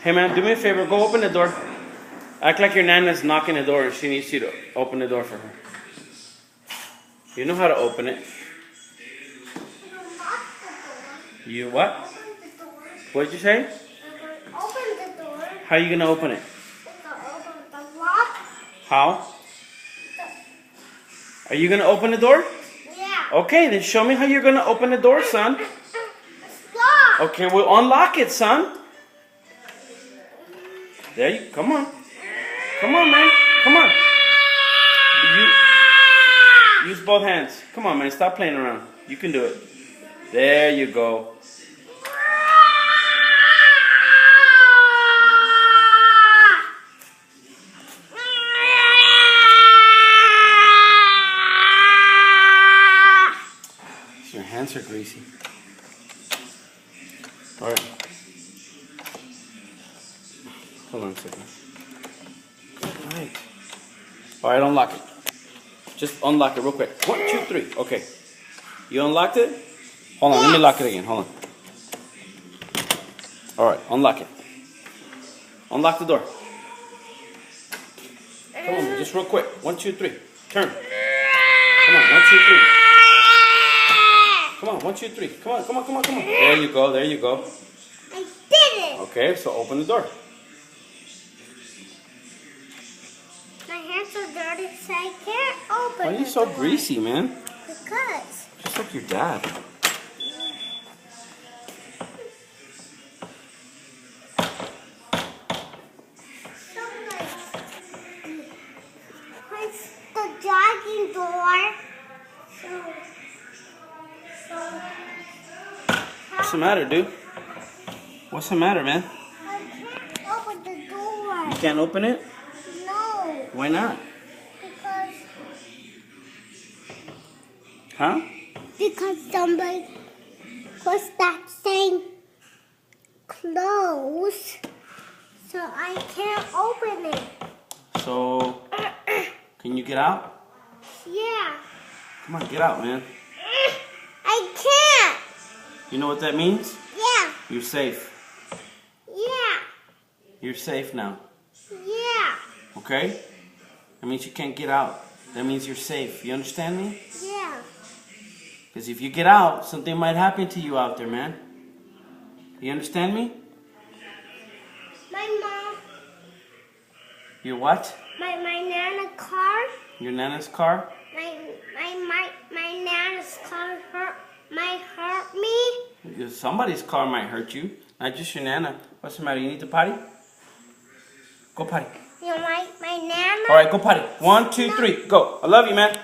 Hey man, do me a favor. Go open the door. Act like your nana's knocking the door and she needs you to open the door for her. You know how to open it. You what? What did you say? Open the door. How are you going to open it? Open the lock. How? Are you going to open the door? Yeah. Okay, then show me how you're going to open the door, son. It's locked. Okay, we'll unlock it, son. There you come on. Come on, man. Come on. You use both hands. Come on, man. Stop playing around. You can do it. There you go. Your hands are greasy. All right. Hold on a second. All right. All right, unlock it. Just unlock it real quick. 1, 2, 3. Okay. You unlocked it? Hold on, let me lock it again. Hold on. All right, unlock it. Unlock the door. Come on, just real quick. 1, 2, 3. Turn. Come on, 1, 2, 3. Come on, 1, 2, 3. Come on, come on, come on, come on. There you go, there you go. I did it. Okay, so open the door. My hands are dirty, so I can't open Why are you so greasy, man? Because. Just like your dad. Where's the jogging door? What's the matter, dude? What's the matter, man? I can't open the door. You can't open it? No, Why not? because Huh? somebody was that same close, so I can't open it. So, can you get out? Yeah, Come on, get out, man. I can't. You know what that means? Yeah, You're safe. yeah, You're safe now. yeah, Okay? That means you can't get out. That means you're safe. You understand me? yeah. Because if you get out, something might happen to you out there, man. You understand me? My mom, Your what? my nana car, Your nana's car? my nana's car might hurt me. Somebody's car might hurt you. Not just your nana. What's the matter? You need to potty? Go potty. You know, my nana. All right, go potty. 1, 2, 3, go. I love you, man.